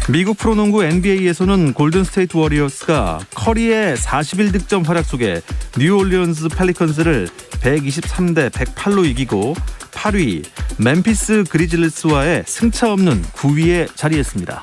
미국 프로농구 NBA에서는 골든스테이트 워리어스가 커리의 41득점 활약 속에 뉴올리언스 펠리컨스를 123대 108로 이기고 8위 멤피스 그리즐리스와의 승차 없는 9위에 자리했습니다.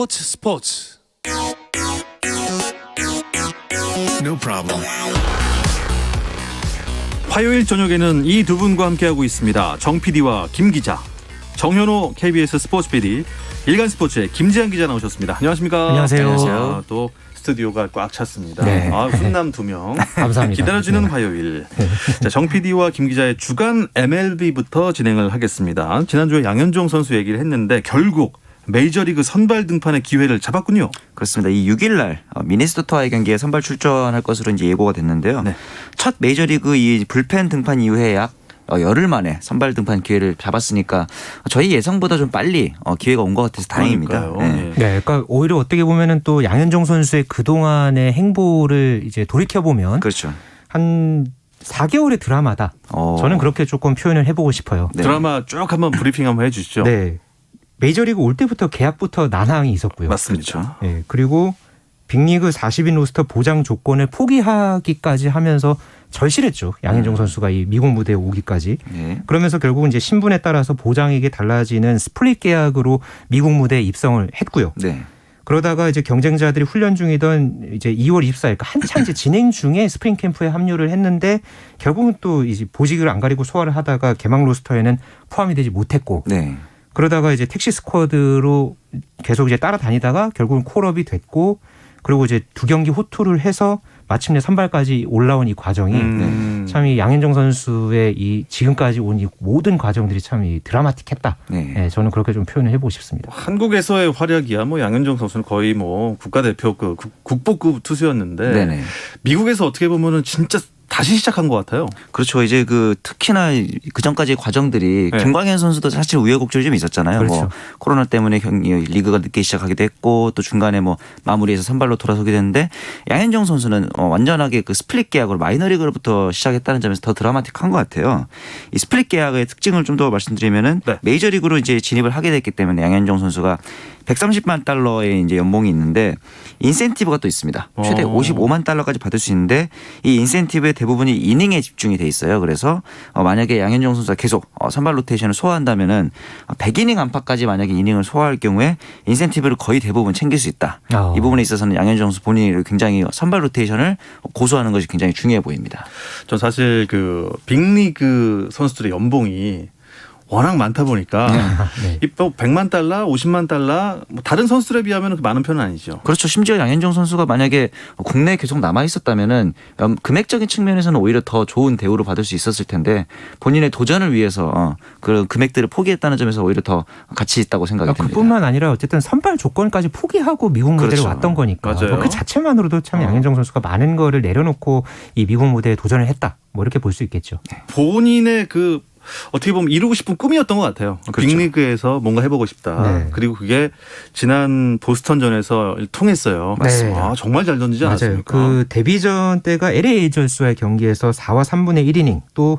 스포츠. No problem. 화요일 저녁에는 이 두 분과 함께하고 있습니다. 정 PD와 김 기자, 정현호 KBS 스포츠 PD, 일간스포츠의 김지한 기자 나오셨습니다. 안녕하십니까? 안녕하세요. 또 스튜디오가 꽉 찼습니다. 네. 훈남 2명. 감사합니다. 기다려지는 네. 화요일. 자, 정 PD와 김 기자의 주간 MLB부터 진행을 하겠습니다. 지난주에 양현종 선수 얘기를 했는데 결국 메이저리그 선발 등판의 기회를 잡았군요. 그렇습니다. 이 6일 날 미네소타와의 경기에 선발 출전할 것으로 이제 예고가 됐는데요. 네. 첫 메이저리그 이 불펜 등판 이후에 약 열흘 만에 선발 등판 기회를 잡았으니까 저희 예상보다 좀 빨리 기회가 온 것 같아서 다행입니다. 네. 네, 그러니까 오히려 어떻게 보면은 또 양현종 선수의 그 동안의 행보를 이제 돌이켜 보면 그렇죠. 한 4개월의 드라마다. 저는 그렇게 조금 표현을 해보고 싶어요. 네. 드라마 쭉 한번 브리핑 한번 해주시죠. 네, 메이저리그 올 때부터 계약부터 난항이 있었고요. 맞습니다. 네, 그리고 빅리그 40인 로스터 보장 조건을 포기하기까지 하면서 절실했죠. 양현종 선수가 이 미국 무대에 오기까지. 네. 그러면서 결국은 이제 신분에 따라서 보장액이 달라지는 스플릿 계약으로 미국 무대에 입성을 했고요. 네. 그러다가 이제 경쟁자들이 훈련 중이던 이제 2월 24일, 그러니까 한창 이제 진행 중에 스프링 캠프에 합류를 했는데 결국은 또 이제 보직을 안 가리고 소화를 하다가 개막 로스터에는 포함이 되지 못했고. 네. 그러다가 이제 택시 스쿼드로 계속 이제 따라다니다가 결국은 콜업이 됐고, 그리고 이제 2경기 호투를 해서 마침내 선발까지 올라온 이 과정이 참 이 양현종 선수의 이 지금까지 온 이 모든 과정들이 참 이 드라마틱했다. 네. 네, 저는 그렇게 좀 표현을 해보고 싶습니다. 한국에서의 활약이야 뭐 양현종 선수는 거의 뭐 국가대표 국보급 투수였는데 네네. 미국에서 어떻게 보면은 진짜 다시 시작한 것 같아요. 그렇죠. 이제 특히나 그 전까지의 과정들이 네. 김광현 선수도 사실 우여곡절이 좀 있었잖아요. 그렇죠. 뭐 코로나 때문에 리그가 늦게 시작하기도 했고 또 중간에 뭐 마무리해서 선발로 돌아서게 됐는데 양현종 선수는 완전하게 그 스플릿 계약으로 마이너리그로부터 시작했다는 점에서 더 드라마틱한 것 같아요. 이 스플릿 계약의 특징을 좀 더 말씀드리면은 네. 메이저리그로 이제 진입을 하게 됐기 때문에 양현종 선수가 130만 달러의 이제 연봉이 있는데 인센티브가 또 있습니다. 최대 55만 달러까지 받을 수 있는데 이 인센티브의 대부분이 이닝에 집중이 돼 있어요. 그래서 만약에 양현종 선수가 계속 선발 로테이션을 소화한다면은 100이닝 안팎까지 만약에 이닝을 소화할 경우에 인센티브를 거의 대부분 챙길 수 있다. 이 부분에 있어서는 양현종 선수 본인이 굉장히 선발 로테이션을 고수하는 것이 굉장히 중요해 보입니다. 전 사실 그 빅리그 선수들의 연봉이 워낙 많다 보니까 네. 100만 달러, 50만 달러 뭐 다른 선수들에 비하면 많은 편은 아니죠. 그렇죠. 심지어 양현종 선수가 만약에 국내에 계속 남아 있었다면은 금액적인 측면에서는 오히려 더 좋은 대우를 받을 수 있었을 텐데 본인의 도전을 위해서 그런 금액들을 포기했다는 점에서 오히려 더 가치 있다고 생각이 듭니다. 그뿐만 아니라 어쨌든 선발 조건까지 포기하고 미국 무대를 그렇죠. 왔던 거니까 맞아요. 그 자체만으로도 참 양현종 선수가 많은 거를 내려놓고 이 미국 무대에 도전을 했다. 뭐 이렇게 볼 수 있겠죠. 본인의 그 어떻게 보면 이루고 싶은 꿈이었던 것 같아요. 그렇죠. 빅리그에서 뭔가 해보고 싶다. 네. 그리고 그게 지난 보스턴전에서 통했어요. 맞습니다. 정말 잘 던지지 맞아요. 않았습니까? 그 데뷔전 때가 LA 에이전스와의 경기에서 4와 3분의 1이닝, 또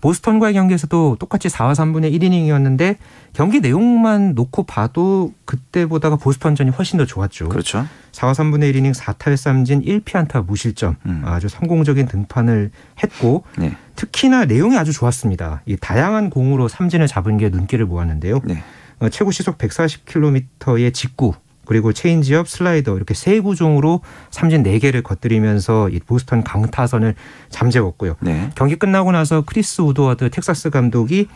보스턴과의 경기에서도 똑같이 4와 3분의 1이닝이었는데 경기 내용만 놓고 봐도 그때보다가 보스턴전이 훨씬 더 좋았죠. 그렇죠. 4와 3분의 1이닝 4탈삼진 1피안타 무실점, 아주 성공적인 등판을 했고 네. 특히나 내용이 아주 좋았습니다. 이 다양한 공으로 삼진을 잡은 게 눈길을 모았는데요. 네. 최고 시속 140km의 직구, 그리고 체인지업, 슬라이더 이렇게 세 구종으로 삼진 4개를 건드리면서 이 보스턴 강타선을 잠재웠고요. 네. 경기 끝나고 나서 크리스 우드워드 텍사스 감독이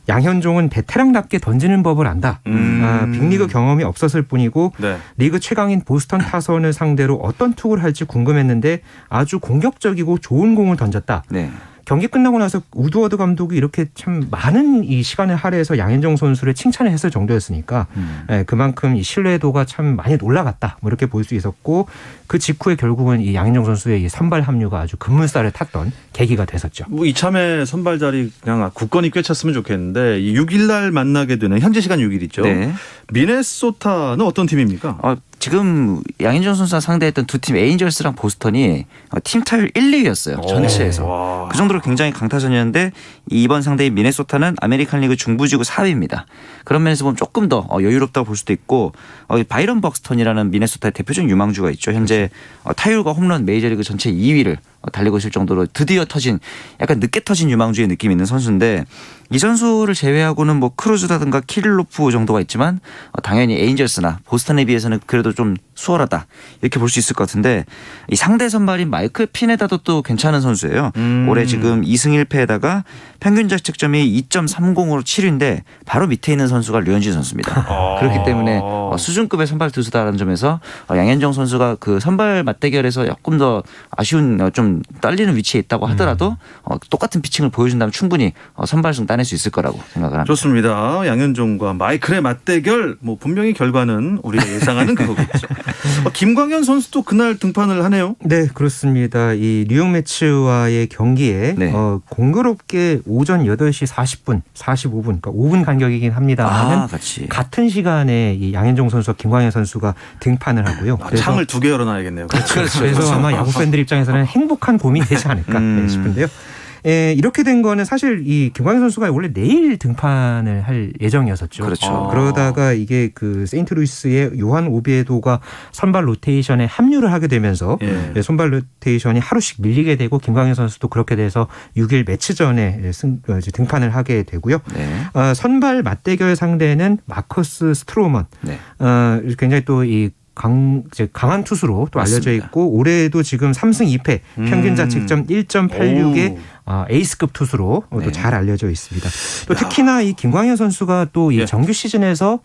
양현종은 베테랑답게 던지는 법을 안다. 빅리그 경험이 없었을 뿐이고 네. 리그 최강인 보스턴 타선을 상대로 어떤 투구를 할지 궁금했는데 아주 공격적이고 좋은 공을 던졌다. 네. 경기 끝나고 나서 우드워드 감독이 이렇게 참 많은 이 시간을 할애해서 양현종 선수를 칭찬을 했을 정도였으니까 그만큼 이 신뢰도가 참 많이 올라갔다. 뭐 이렇게 볼 수 있었고 그 직후에 결국은 이 양현종 선수의 이 선발 합류가 아주 급물살을 탔던 계기가 됐었죠. 뭐 이참에 선발 자리 그냥 굳건히 꿰찼으면 좋겠는데 6일 날 만나게 되는 현재 시간 6일이죠. 네. 미네소타는 어떤 팀입니까? 지금 양현종 선수가 상대했던 두 팀 에인절스랑 보스턴이 팀 타율 1, 2위였어요. 전체에서. 와. 그 정도로 굉장히 강타전이었는데 이번 상대인 미네소타는 아메리칸 리그 중부지구 4위입니다. 그런 면에서 보면 조금 더 여유롭다고 볼 수도 있고 바이런 벅스턴이라는 미네소타의 대표적인 유망주가 있죠. 현재 타율과 홈런 메이저리그 전체 2위를 달리고 있을 정도로 드디어 터진 약간 늦게 터진 유망주의 느낌이 있는 선수인데 이 선수를 제외하고는 뭐 크루즈라든가 키릴로프 정도가 있지만 당연히 에인절스나 보스턴에 비해서는 그래도 좀 수월하다 이렇게 볼 수 있을 것 같은데 이 상대 선발인 마이클 피네다도 또 괜찮은 선수예요. 올해 지금 2승 1패에다가 평균 자책점이 2.30으로 7위인데 바로 밑에 있는 선수가 류현진 선수입니다. 그렇기 때문에 수준급의 선발 투수다라는 점에서 양현종 선수가 그 선발 맞대결에서 조금 더 아쉬운 좀 딸리는 위치에 있다고 하더라도 똑같은 피칭을 보여준다면 충분히 선발승 따낼 수 있을 거라고 생각을 합니다. 좋습니다. 양현종과 마이클의 맞대결 뭐 분명히 결과는 우리가 예상하는 그거겠죠. 김광현 선수도 그날 등판을 하네요. 네, 그렇습니다. 이 뉴욕 매츠와의 경기에 네. 공교롭게 오전 8시 40분, 45분, 그러니까 5분 간격이긴 합니다만 같이. 같은 시간에 이 양현종 선수와 김광현 선수가 등판을 하고요. 창을 2개 열어놔야겠네요. 그래서 아마 야구 팬들 입장에서는 행복한 고민이 되지 않을까 싶은데요. 이렇게 된 거는 사실 이 김광현 선수가 원래 내일 등판을 할 예정이었었죠. 그렇죠. 그러다가 이게 그 세인트루이스의 요한 오비에도가 선발 로테이션에 합류를 하게 되면서 선발 로테이션이 하루씩 밀리게 되고 김광현 선수도 그렇게 돼서 6일 매치 전에 등판을 하게 되고요. 네. 선발 맞대결 상대는 마커스 스트로먼. 네. 굉장히 또 이 강한 투수로 또 알려져 맞습니다. 있고 올해도 지금 3승 2패 평균 자책점 1.86의 에이스급 투수로 네. 또 잘 알려져 있습니다. 또 특히나 이 김광현 선수가 또 이 정규 시즌에서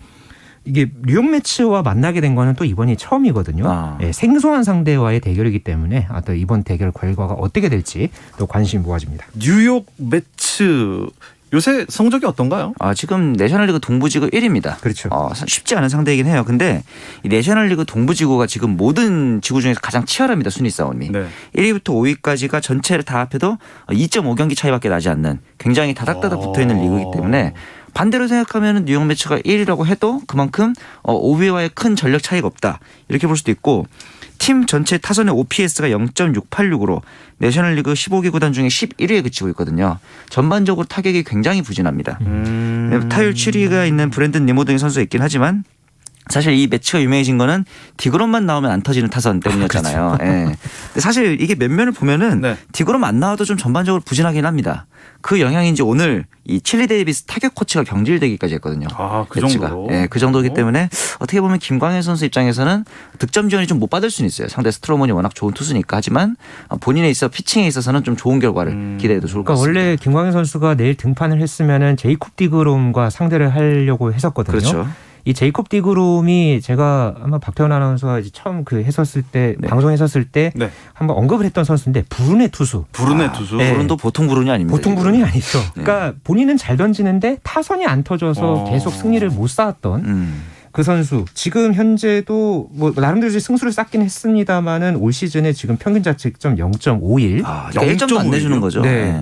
이게 뉴욕 매츠와 만나게 된 거는 또 이번이 처음이거든요. 생소한 상대와의 대결이기 때문에 또 이번 대결 결과가 어떻게 될지 또 관심이 모아집니다. 뉴욕 매츠 요새 성적이 어떤가요? 지금 내셔널리그 동부지구 1위입니다. 그렇죠. 쉽지 않은 상대이긴 해요. 근데 이 내셔널리그 동부지구가 지금 모든 지구 중에서 가장 치열합니다. 순위 싸움이. 네. 1위부터 5위까지가 전체를 다 합해도 2.5경기 차이밖에 나지 않는 굉장히 다닥다닥 붙어있는 리그이기 때문에 반대로 생각하면 뉴욕 매츠가 1위라고 해도 그만큼 5위와의 큰 전력 차이가 없다. 이렇게 볼 수도 있고 팀 전체 타선의 OPS가 0.686으로 내셔널리그 15개 구단 중에 11위에 그치고 있거든요. 전반적으로 타격이 굉장히 부진합니다. 타율 7위가 있는 브랜든 니모 등의 선수가 있긴 하지만 사실 이 매치가 유명해진 거는 디그롬만 나오면 안 터지는 타선 때문이었잖아요. 근데 사실 이게 면면을 보면은 디그롬 안 나와도 좀 전반적으로 부진하긴 합니다. 그 영향인지 오늘 이 칠리 데이비스 타격 코치가 경질되기까지 했거든요. 그 정도로? 그 정도이기 때문에 어떻게 보면 김광현 선수 입장에서는 득점 지원이 좀 못 받을 수는 있어요. 상대 스트로먼이 워낙 좋은 투수니까. 하지만 본인에 있어 피칭에 있어서는 좀 좋은 결과를 기대해도 좋을 것 같습니다. 원래 김광현 선수가 내일 등판을 했으면은 제이콥 디그롬과 상대를 하려고 했었거든요. 그렇죠. 이 제이콥 디그롬이 제가 아마 박태원 아나운서가 이제 처음 했었을 때 방송했었을 때 한번 언급을 했던 선수인데 불운의 투수. 불운의 투수. 불운도 보통 불운이 아닙니다. 보통 불운이 아니죠. 그러니까 본인은 잘 던지는데 타선이 안 터져서 계속 승리를 못 쌓았던 그 선수. 지금 현재도 뭐 나름대로 승수를 쌓긴 했습니다만은 올 시즌에 지금 평균 자책점 0.51. 그러니까 1점도 안 내주는 거죠.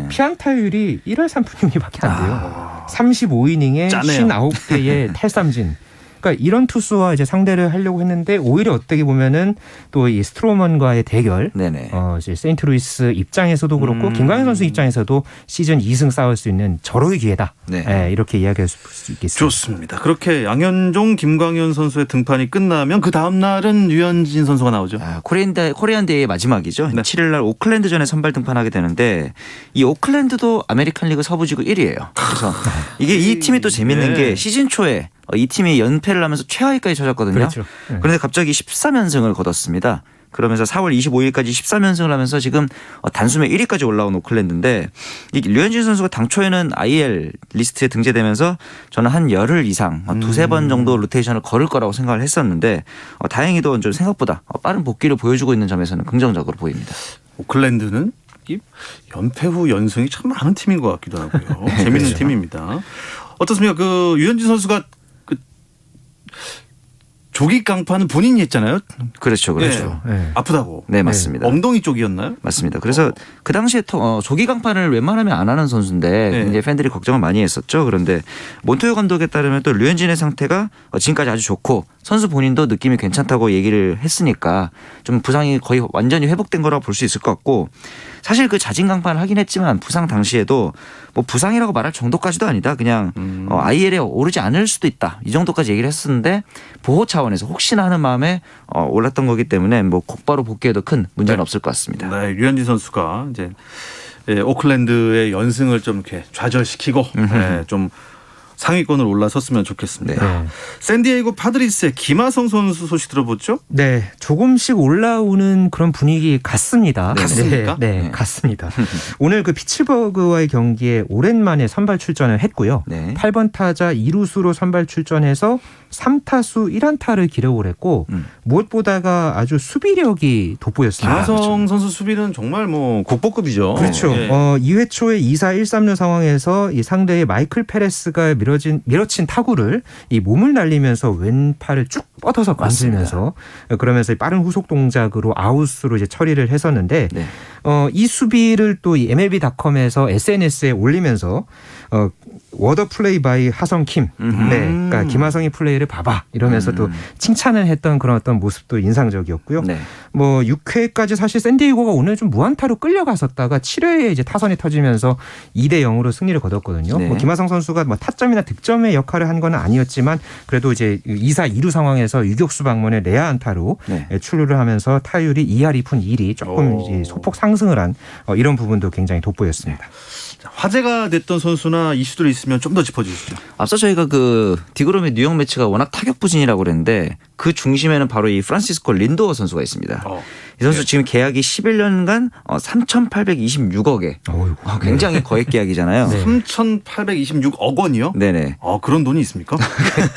피안타율이 1할 3푼 6리밖에 안 돼요. 35이닝에 59개의 탈삼진. 그러니까 이런 투수와 이제 상대를 하려고 했는데 오히려 어떻게 보면은 또 이 스트로먼과의 대결, 이제 세인트루이스 입장에서도 그렇고 김광현 선수 입장에서도 시즌 2승 쌓을 수 있는 절호의 기회다. 이렇게 이야기할 수 있겠습니다. 좋습니다. 그렇게 양현종, 김광현 선수의 등판이 끝나면 그 다음 날은 류현진 선수가 나오죠. 코리안 데이의 마지막이죠. 7일 날 오클랜드전에 선발 등판하게 되는데 이 오클랜드도 아메리칸 리그 서부지구 1위예요. 그래서 이게 이 팀이 또 재밌는 게 시즌 초에 이 팀이 연패를 하면서 최하위까지 쳐졌거든요. 그렇죠. 그런데 갑자기 13연승을 거뒀습니다. 그러면서 4월 25일까지 13연승을 하면서 지금 단숨에 1위까지 올라온 오클랜드인데 이 류현진 선수가 당초에는 IL 리스트에 등재되면서 저는 한 열흘 이상 두세 번 정도 로테이션을 걸을 거라고 생각을 했었는데 다행히도 좀 생각보다 빠른 복귀를 보여주고 있는 점에서는 긍정적으로 보입니다. 오클랜드는 이 연패 후 연승이 참 많은 팀인 것 같기도 하고요. 재밌는 그렇죠. 팀입니다. 어떻습니까? 그 유현진 선수가 그 조기 강판은 본인이 했잖아요. 그렇죠. 그렇죠. 네. 아프다고. 네, 맞습니다. 엉덩이 쪽이었나요? 맞습니다. 그래서 그 당시에 조기 강판을 웬만하면 안 하는 선수인데 네. 이제 팬들이 걱정을 많이 했었죠. 그런데 몬토요 감독에 따르면 또 류현진의 상태가 지금까지 아주 좋고 선수 본인도 느낌이 괜찮다고 얘기를 했으니까 좀 부상이 거의 완전히 회복된 거라고 볼 수 있을 것 같고 사실 그 자진 강판을 하긴 했지만 부상 당시에도 뭐 부상이라고 말할 정도까지도 아니다. 그냥 IL에 오르지 않을 수도 있다. 이 정도까지 얘기를 했었는데 보호 차원에서 혹시나 하는 마음에 올랐던 거기 때문에 뭐 곧바로 복귀해도 큰 문제는 네. 없을 것 같습니다. 네, 류현진 선수가 이제 오클랜드의 연승을 좀 이렇게 좌절시키고 좀 상위권을 올라섰으면 좋겠습니다. 네. 샌디에이고 파드리스의 김하성 선수 소식 들어보죠? 네, 조금씩 올라오는 그런 분위기 같습니다. 같습니까? 네, 네. 같습니다. 오늘 그 피츠버그와의 경기에 오랜만에 선발 출전을 했고요. 네. 8번 타자 2루수로 선발 출전해서 3타수 1안타를 기록을 했고 무엇보다가 아주 수비력이 돋보였습니다. 김하성 선수 수비는 정말 뭐 국보급이죠. 그렇죠. 예. 2회 초에 2사 1삼루 상황에서 이 상대의 마이클 페레스가 밀어친 타구를 이 몸을 날리면서 왼팔을 쭉 뻗어서 건들면서 그러면서 빠른 후속 동작으로 아웃으로 이제 처리를 했었는데 네. 이 수비를 또 이 MLB.com에서 SNS에 올리면서 워더 플레이 바이 하성 킴. 네. 그러니까 김하성이 플레이를 봐봐 이러면서 또 칭찬을 했던 그런 어떤 모습도 인상적이었고요. 네. 뭐 6회까지 사실 샌디에이고가 오늘 좀 무안타로 끌려갔었다가 7회에 이제 타선이 터지면서 2대 0으로 승리를 거뒀거든요. 네. 뭐 김하성 선수가 뭐 타점이나 득점의 역할을 한 건 아니었지만 그래도 이제 2사 2루 상황에서 유격수 방문에 내야 안타로 네. 출루를 하면서 타율이 2할 2푼 1이 조금 이제 소폭 상승을 한 이런 부분도 굉장히 돋보였습니다. 자, 화제가 됐던 선수나 이슈들이 있으면 좀 더 짚어주시죠. 앞서 저희가 그 디그롬의 뉴욕 매치가 워낙 타격 부진이라고 그랬는데 그 중심에는 바로 이 프란시스코 린도어 선수가 있습니다. 이 선수 지금 계약이 11년간 3,826억에 굉장히 거액 계약이잖아요. 네. 3,826억 원이요? 네네. 그런 돈이 있습니까?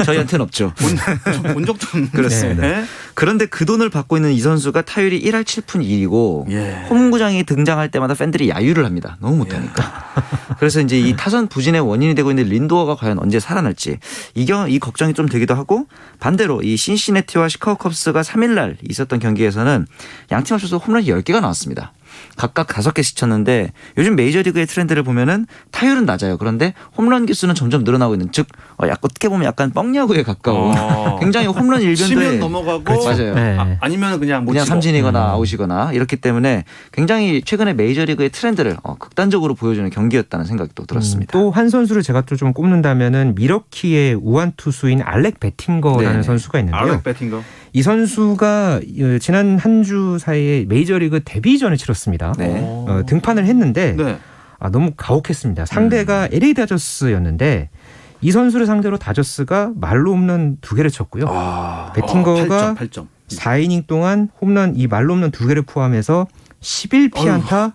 저희한테는 없죠. 본 적도 없는데. 그렇습니다. 네. 그런데 그 돈을 받고 있는 이 선수가 타율이 1할 7푼 1이고 예. 홈구장에 등장할 때마다 팬들이 야유를 합니다. 너무 못하니까. 그래서 이제 이 타선 부진의 원인이 되고 있는 린도어가 과연 언제 살아날지 이 걱정이 좀 되기도 하고 반대로 이 신시내티와 시카고 컵스가 3일날 있었던 경기에서는 양팀 합쳐서 홈런이 10개가 나왔습니다. 각각 5개씩 쳤는데 요즘 메이저리그의 트렌드를 보면은 타율은 낮아요. 그런데 홈런 기수는 점점 늘어나고 있는 즉 어떻게 보면 약간 뻥야구에 가까운 굉장히 홈런 일변도에 치면 넘어가고 맞아요. 네. 아니면 그냥 못 그냥 치고. 삼진이거나 아웃이거나 이렇기 때문에 굉장히 최근에 메이저리그의 트렌드를 극단적으로 보여주는 경기였다는 생각도 들었습니다. 또 한 선수를 제가 또 좀 꼽는다면은 미러키의 우완 투수인 알렉 베팅거라는 네네. 선수가 있는데요. 알렉 배팅거. 이 선수가 지난 한 주 사이에 메이저리그 데뷔전을 치렀습니다. 네. 등판을 했는데 네. 너무 가혹했습니다. 상대가 LA 다저스였는데 이 선수를 상대로 다저스가 말로 홈런 2개를 쳤고요. 베팅거가 8점. 4이닝 동안 홈런 이 말로 홈런 2개를 포함해서 11피안타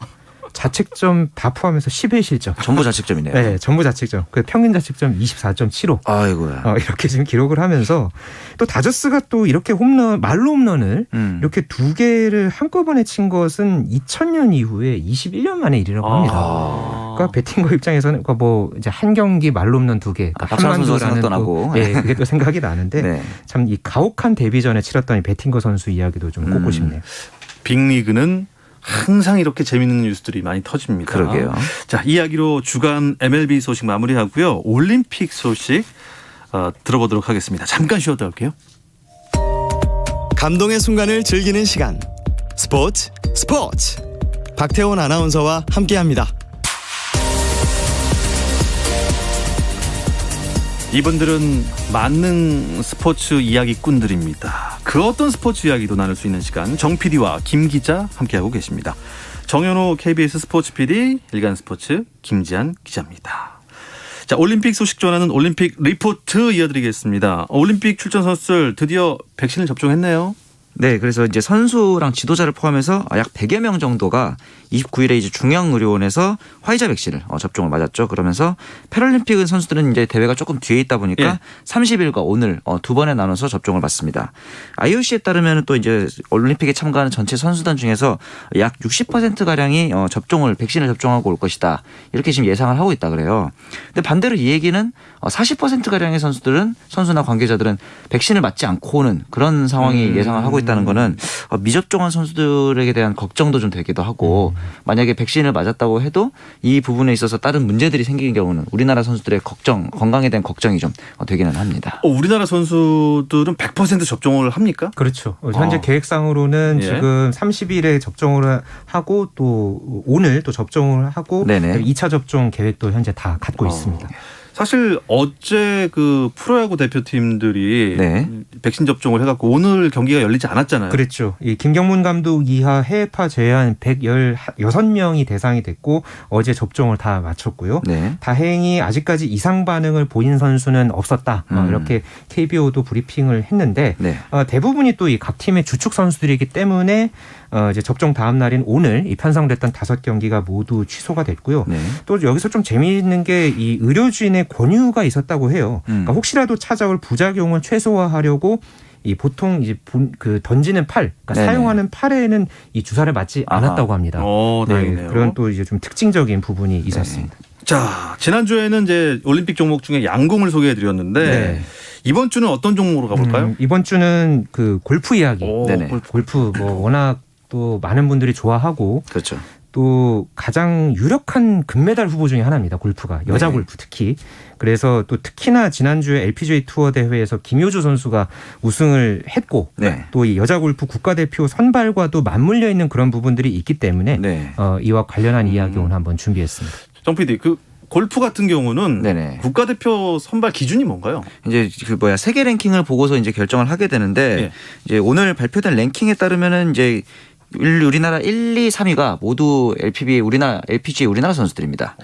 자책점 다 포함해서 11실점. 전부 자책점이네요. 네, 전부 자책점. 그 평균 자책점 24.75. 아이고야. 이렇게 지금 기록을 하면서 또 다저스가 또 이렇게 말로 홈런을 이렇게 2개를 한꺼번에 친 것은 2000년 이후에 21년 만의 일이라고 합니다. 그러니까 배팅거 입장에서는 뭐 이제 한 경기 말로 홈런 2개, 박찬호 선수가 생각도 나고. 예, 그게 또 생각이 나는데 네. 참 이 가혹한 데뷔전에 치렀던 이 배팅거 선수 이야기도 좀 꼽고 싶네요. 빅리그는 항상 이렇게 재밌는 뉴스들이 많이 터집니다. 그러게요. 자, 이야기로 주간 MLB 소식 마무리하고요. 올림픽 소식 들어보도록 하겠습니다. 잠깐 쉬었다 올게요. 감동의 순간을 즐기는 시간. 스포츠. 박태원 아나운서와 함께합니다. 이분들은 만능 스포츠 이야기꾼들입니다. 그 어떤 스포츠 이야기도 나눌 수 있는 시간, 정 PD와 김 기자 함께하고 계십니다. 정현호 KBS 스포츠 PD, 일간 스포츠 김지한 기자입니다. 자, 올림픽 소식 전하는 올림픽 리포트 이어드리겠습니다. 올림픽 출전 선수들 드디어 백신을 접종했네요. 네, 그래서 이제 선수랑 지도자를 포함해서 약 100여 명 정도가 29일에 이제 중앙의료원에서 화이자 백신을 접종을 맞았죠. 그러면서 패럴림픽 선수들은 이제 대회가 조금 뒤에 있다 보니까 예. 30일과 오늘 두 번에 나눠서 접종을 받습니다. IOC에 따르면 또 이제 올림픽에 참가하는 전체 선수단 중에서 약 60% 가량이 백신을 접종하고 올 것이다. 이렇게 지금 예상을 하고 있다 그래요. 근데 반대로 이 얘기는 40% 가량의 선수나 관계자들은 백신을 맞지 않고 오는 그런 상황이 예상을 하고 있다는 거는 미접종한 선수들에게 대한 걱정도 좀 되기도 하고 만약에 백신을 맞았다고 해도 이 부분에 있어서 다른 문제들이 생기는 경우는 우리나라 선수들의 건강에 대한 걱정이 좀 되기는 합니다. 우리나라 선수들은 100% 접종을 합니까? 그렇죠. 현재 계획상으로는 예. 지금 30일에 접종을 하고 또 오늘 또 접종을 하고 네네. 2차 접종 계획도 현재 다 갖고 있습니다. 사실 어제 그 프로야구 대표팀들이 네. 백신 접종을 해갖고 오늘 경기가 열리지 않았잖아요. 그렇죠. 이 김경문 감독 이하 해외파 제외한 116명이 대상이 됐고 어제 접종을 다 마쳤고요. 네. 다행히 아직까지 이상 반응을 보인 선수는 없었다. 이렇게 KBO도 브리핑을 했는데 네. 대부분이 또 이 각 팀의 주축 선수들이기 때문에 이제 접종 다음 날인 오늘 이 편성됐던 5경기가 모두 취소가 됐고요. 네. 또 여기서 좀 재미있는 게 이 의료진의 권유가 있었다고 해요. 그러니까 혹시라도 찾아올 부작용을 최소화하려고 이 보통 이제 그 던지는 팔, 그러니까 네네. 사용하는 팔에는 이 주사를 맞지 않았다고 합니다. 다행이네요. 그런 또 이제 좀 특징적인 부분이 있었습니다. 자, 지난주에는 이제 올림픽 종목 중에 양궁을 소개해드렸는데 네. 이번 주는 어떤 종목으로 가볼까요? 이번 주는 그 골프 이야기. 네네. 골프 뭐 워낙 또 많은 분들이 좋아하고 그렇죠. 또 가장 유력한 금메달 후보 중에 하나입니다. 골프가 여자 네. 골프 특히. 그래서 또 특히나 지난주에 LPGA 투어 대회에서 김효주 선수가 우승을 했고 네. 또 이 여자 골프 국가대표 선발과도 맞물려 있는 그런 부분들이 있기 때문에 네. 이와 관련한 이야기 오늘 한번 준비했습니다. 정 PD, 그 골프 같은 경우는 네네. 국가대표 선발 기준이 뭔가요? 이제 세계 랭킹을 보고서 이제 결정을 하게 되는데 예. 이제 오늘 발표된 랭킹에 따르면은 이제 우리나라 1, 2, 3위가 모두 LPGA 우리나라 선수들입니다.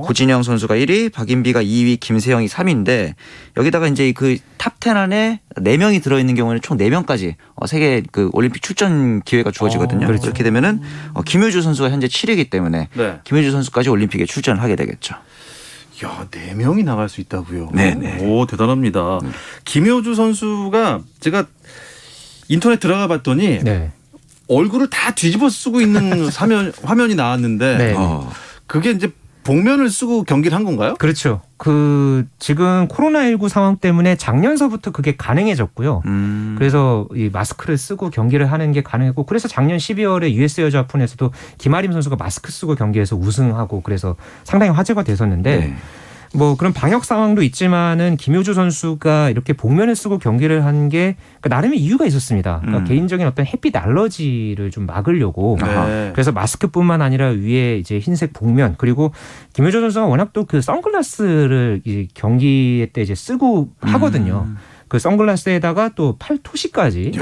고진영 선수가 1위, 박인비가 2위, 김세영이 3위인데 여기다가 이제 그 탑 10 안에 4명이 들어있는 경우에는 총 4명까지 세계 그 올림픽 출전 기회가 주어지거든요. 그렇죠. 그렇게 되면은 김효주 선수가 현재 7위이기 때문에 네. 김효주 선수까지 올림픽에 출전을 하게 되겠죠. 야, 4명이 나갈 수 있다고요? 네네. 오, 대단합니다. 김효주 선수가 제가 인터넷 들어가 봤더니 네. 얼굴을 다 뒤집어 쓰고 있는 화면이 나왔는데 네. 그게 이제 복면을 쓰고 경기를 한 건가요? 그렇죠. 그 지금 코로나19 상황 때문에 작년서부터 그게 가능해졌고요. 그래서 이 마스크를 쓰고 경기를 하는 게 가능했고 그래서 작년 12월에 US 여자 오픈에서도 김아림 선수가 마스크 쓰고 경기에서 우승하고 그래서 상당히 화제가 됐었는데 네. 뭐 그런 방역 상황도 있지만은 김효주 선수가 이렇게 복면을 쓰고 경기를 한 게 나름의 이유가 있었습니다. 그러니까 개인적인 어떤 햇빛 알러지를 좀 막으려고. 네. 그래서 마스크뿐만 아니라 위에 이제 흰색 복면 그리고 김효주 선수가 워낙 또 그 선글라스를 이 경기 때 이제 쓰고 하거든요. 그 선글라스에다가 또 팔토시까지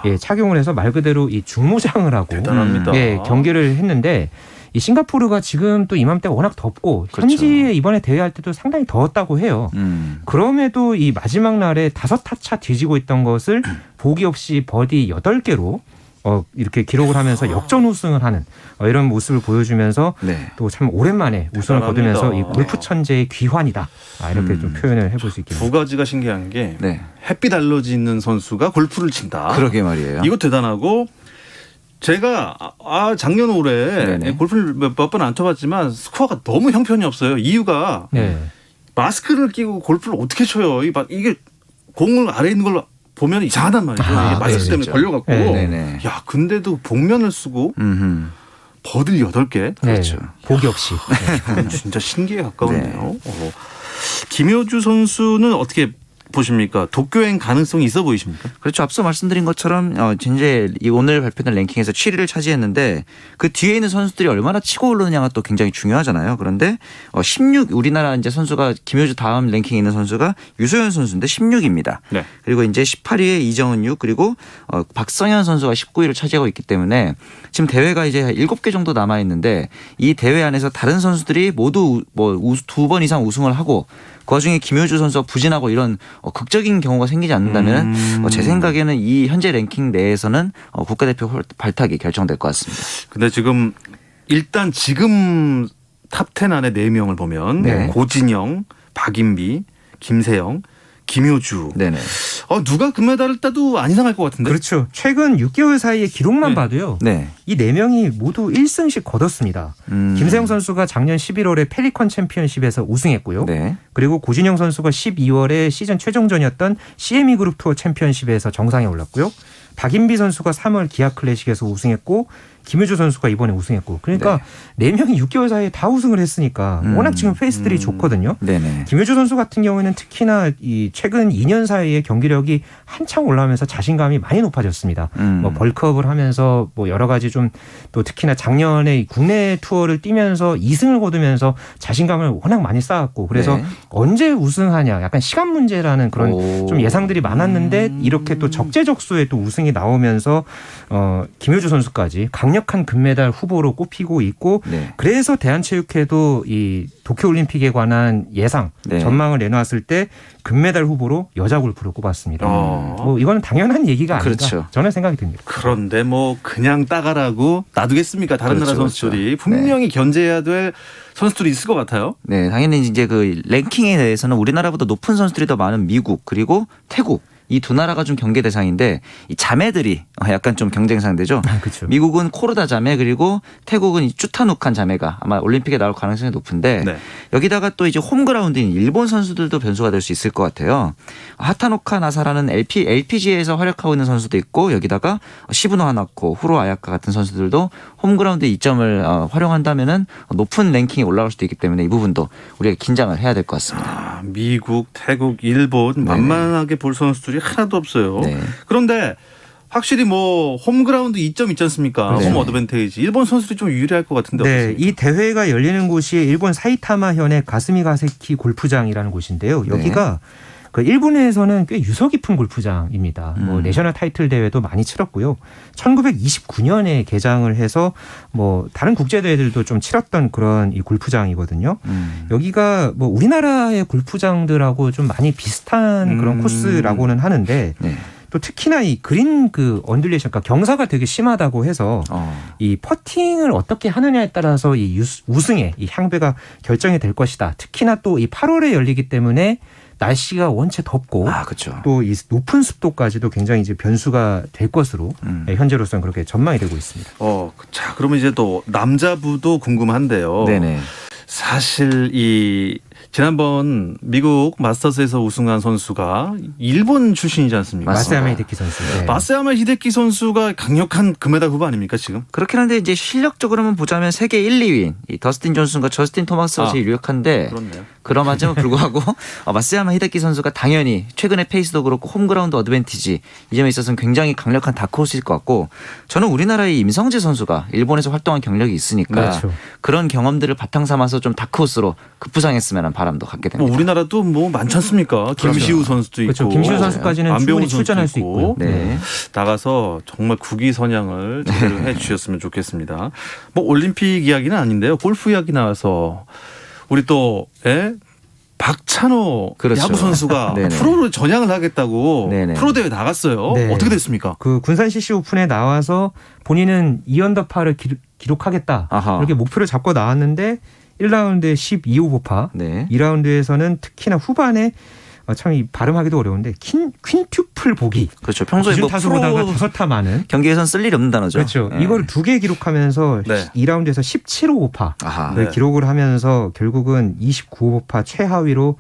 예, 착용을 해서 말 그대로 이 중무장을 하고 대단합니다. 예, 경기를 했는데 이 싱가포르가 지금 또 이맘때가 워낙 덥고 그렇죠. 현지에 이번에 대회할 때도 상당히 더웠다고 해요. 그럼에도 이 마지막 날에 5타차 뒤지고 있던 것을 보기 없이 버디 8개로 이렇게 기록을 하면서 역전 우승을 하는 이런 모습을 보여주면서 네. 또 참 오랜만에 우승을 대단합니다. 거두면서 이 골프 천재의 귀환이다. 이렇게 좀 표현을 해볼 수 있겠네요. 두 가지가 신기한 게 네. 햇빛 알러지 있는 선수가 골프를 친다. 그러게 말이에요. 이거 대단하고 제가 작년 올해 네네. 골프를 몇 번 안 쳐봤지만 스코어가 너무 형편이 없어요. 이유가 네. 마스크를 끼고 골프를 어떻게 쳐요? 이게 공을 아래 있는 걸 보면 이상하단 말이죠. 이게 마스크 네, 때문에 진짜. 걸려갖고. 네네. 야, 근데도 복면을 쓰고 버들 8개. 그렇죠. 네. 보기 없이. 이건 진짜 신기에 가까운데요. 김효주 선수는 어떻게 보십니까? 도쿄행 가능성이 있어 보이십니까? 그렇죠. 앞서 말씀드린 것처럼 이제 오늘 발표된 랭킹에서 7위를 차지했는데 그 뒤에 있는 선수들이 얼마나 치고 오르느냐가 또 굉장히 중요하잖아요. 그런데 16 우리나라 이제 선수가 김효주 다음 랭킹에 있는 선수가 유소연 선수인데 16입니다. 네. 그리고 이제 18위에 이정은 6 그리고 박성현 선수가 19위를 차지하고 있기 때문에 지금 대회가 이제 7개 정도 남아 있는데 이 대회 안에서 다른 선수들이 모두 뭐 2번 이상 우승을 하고 그 와중에 김효주 선수가 부진하고 이런 극적인 경우가 생기지 않는다면 제 생각에는 이 현재 랭킹 내에서는 국가대표 발탁이 결정될 것 같습니다. 근데 지금 일단 지금 탑10 안에 4명을 보면 네. 고진영, 박인비, 김세영, 김효주. 네네. 누가 금메달을 따도 안 이상할 것 같은데. 그렇죠. 최근 6개월 사이의 기록만 네. 봐도요. 네. 이 4명이 모두 1승씩 거뒀습니다. 김세영 선수가 작년 11월에 펠리컨 챔피언십에서 우승했고요. 네. 그리고 고진영 선수가 12월에 시즌 최종전이었던 CME 그룹 투어 챔피언십에서 정상에 올랐고요. 박인비 선수가 3월 기아 클래식에서 우승했고 김효주 선수가 이번에 우승했고 그러니까 네 명이 6개월 사이에 다 우승을 했으니까 워낙 지금 페이스들이 좋거든요. 네네. 김효주 선수 같은 경우에는 특히나 이 최근 2년 사이에 경기력이 한창 올라오면서 자신감이 많이 높아졌습니다. 뭐 벌크업을 하면서 뭐 여러 가지 좀 또 특히나 작년에 국내 투어를 뛰면서 2승을 거두면서 자신감을 워낙 많이 쌓았고 그래서 네. 언제 우승하냐 약간 시간 문제라는 그런 좀 예상들이 많았는데 이렇게 또 적재적소에 또 우승이 나오면서 김효주 선수까지 강력한 금메달 후보로 꼽히고 있고 네. 그래서 대한체육회도 이 도쿄올림픽에 관한 예상 네. 전망을 내놓았을 때 금메달 후보로 여자 골프를 꼽았습니다. 뭐 이거는 당연한 얘기가 아닌가 그렇죠. 저는 생각이 듭니다. 그런데 뭐 그냥 따가라고 놔두겠습니까? 다른 그렇죠, 나라 선수들이 그렇죠. 분명히 견제해야 될 선수들이 있을 것 같아요. 네, 당연히 이제 그 랭킹에 대해서는 우리나라보다 높은 선수들이 더 많은 미국 그리고 태국 이 두 나라가 좀 경계 대상인데 이 자매들이 약간 좀 경쟁 상대죠. 그렇죠. 미국은 코르다 자매 그리고 태국은 이 쭈타누칸 자매가 아마 올림픽에 나올 가능성이 높은데 네. 여기다가 또 이제 홈그라운드인 일본 선수들도 변수가 될 수 있을 것 같아요. 하타노카 나사라는 LPGA에서 활약하고 있는 선수도 있고 여기다가 시부노 하나코, 후로 아야카 같은 선수들도 홈그라운드 이점을 활용한다면은 높은 랭킹이 올라올 수도 있기 때문에 이 부분도 우리가 긴장을 해야 될 것 같습니다. 미국, 태국, 일본 만만하게 볼 선수들이 하나도 없어요. 네. 그런데 확실히 뭐 홈그라운드 이점 있지 않습니까? 네. 홈 어드밴테이지. 일본 선수들이 좀 유리할 것 같은데 네, 어떻습니까? 이 대회가 열리는 곳이 일본 사이타마현의 가스미가세키 골프장이라는 곳인데요. 여기가 그 일본에서는 꽤 유서 깊은 골프장입니다. 뭐 내셔널 타이틀 대회도 많이 치렀고요. 1929년에 개장을 해서 뭐 다른 국제 대회들도 좀 치렀던 그런 이 골프장이거든요. 여기가 뭐 우리나라의 골프장들하고 좀 많이 비슷한 그런 코스라고는 하는데 네. 또 특히나 이 그린 그 언듈레이션, 그러니까 경사가 되게 심하다고 해서 이 퍼팅을 어떻게 하느냐에 따라서 이 우승의 이 향배가 결정이 될 것이다. 특히나 또 이 8월에 열리기 때문에 날씨가 원체 덥고 그렇죠. 또 이 높은 습도까지도 굉장히 이제 변수가 될 것으로 현재로서는 그렇게 전망이 되고 있습니다. 자, 그러면 이제 또 남자부도 궁금한데요. 네네. 사실 이 지난번 미국 마스터스에서 우승한 선수가 일본 출신이지 않습니까? 마사야마 히데키 선수. 네. 마사야마 히데키 선수가 강력한 금메달 후보 아닙니까 지금? 그렇긴 한데 이제 실력적으로만 보자면 세계 1, 2위인 이 더스틴 존슨과 저스틴 토마스가 제일 유력한데 그렇네요. 그럼에도 불구하고 마사야마 히데키 선수가 당연히 최근의 페이스도 그렇고 홈그라운드 어드밴티지 이 점에 있어서는 굉장히 강력한 다크호스일 것 같고 저는 우리나라의 임성재 선수가 일본에서 활동한 경력이 있으니까 그렇죠. 그런 경험들을 바탕 삼아서 좀 다크호스로 급부상했으면 하는 바람도 갖게 됩니다. 뭐 우리나라도 뭐 많지 않습니까? 김시우 선수도 있고, 그렇죠. 김시우 선수까지는 안병훈 충분히 선수도 출전할 수 있고. 있고요. 네. 나가서 정말 국위선양을 제대로 해주셨으면 좋겠습니다. 뭐 올림픽 이야기는 아닌데요. 골프 이야기 나와서 우리 또 박찬호 그렇죠. 야구 선수가 네네. 프로로 전향을 하겠다고 네네. 프로 대회 나갔어요. 네. 어떻게 됐습니까? 그 군산 CC 오픈에 나와서 본인은 2언더파를 기록하겠다. 아하. 이렇게 목표를 잡고 나왔는데 1라운드에 12오버파, 네. 2라운드에서는 특히나 후반에 참 이 발음하기도 어려운데 퀸튜플 보기. 그렇죠. 평소에 기준 뭐 타수보다가 프로 5타 많은. 경기에선 쓸 일이 없는 단어죠. 그렇죠. 네. 이걸 2개 기록하면서 네. 2라운드에서 17오버파 아하. 네. 기록을 하면서 결국은 29오버파 최하위로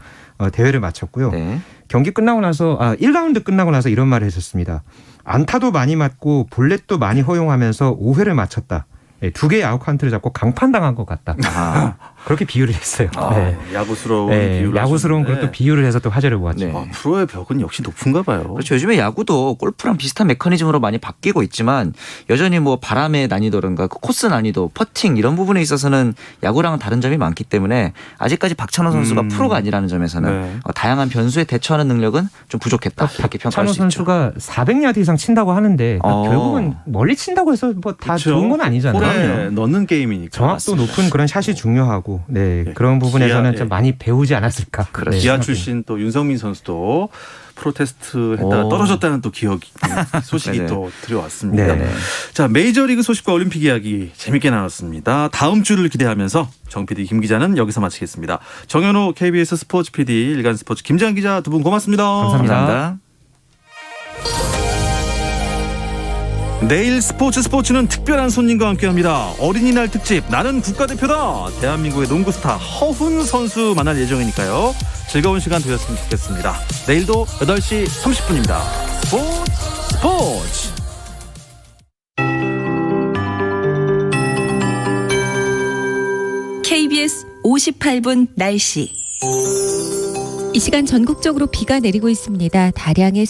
대회를 마쳤고요. 네. 경기 끝나고 나서 1라운드 끝나고 나서 이런 말을 했었습니다. 안타도 많이 맞고 볼넷도 많이 허용하면서 5회를 마쳤다. 2개의 아웃카운트를 잡고 강판당한 것 같다. 아하. 그렇게 비유를 했어요. 네. 야구스러운 네, 비유를 야구스러운 하셨는데. 그것도 비유를 해서 또 화제를 모았죠. 네. 프로의 벽은 역시 높은가 봐요. 그렇죠. 요즘에 야구도 골프랑 비슷한 메커니즘으로 많이 바뀌고 있지만 여전히 뭐 바람의 난이도라든가 그 코스 난이도, 퍼팅 이런 부분에 있어서는 야구랑은 다른 점이 많기 때문에 아직까지 박찬호 선수가 프로가 아니라는 점에서는 네. 다양한 변수에 대처하는 능력은 좀 부족했다. 이렇게 평가할 박찬호 수 있죠. 선수가 400야드 이상 친다고 하는데 결국은 멀리 친다고 해서 뭐 다 그렇죠. 좋은 건 아니잖아요. 볼에 넣는 게임이니까. 정확도 높은 그런 샷이 중요하고 있고, 네, 그런 부분에서는 기아, 좀 많이 배우지 않았을까. 그렇죠. 네, 기아 생각합니다. 출신 또 윤성민 선수도 프로테스트 했다가 떨어졌다는 또 기억이 소식이 네네. 또 들어왔습니다. 네. 자, 메이저리그 소식과 올림픽 이야기 재밌게 나눴습니다. 다음 주를 기대하면서 정 PD, 김 기자는 여기서 마치겠습니다. 정현호 KBS 스포츠 PD, 일간 스포츠 김재환 기자 두 분 고맙습니다. 감사합니다. 감사합니다. 내일 스포츠는 특별한 손님과 함께합니다. 어린이날 특집 나는 국가대표다. 대한민국의 농구 스타 허훈 선수 만날 예정이니까요. 즐거운 시간 되셨으면 좋겠습니다. 내일도 8시 30분입니다. 스포츠. KBS 58분 날씨. 이 시간 전국적으로 비가 내리고 있습니다. 다량의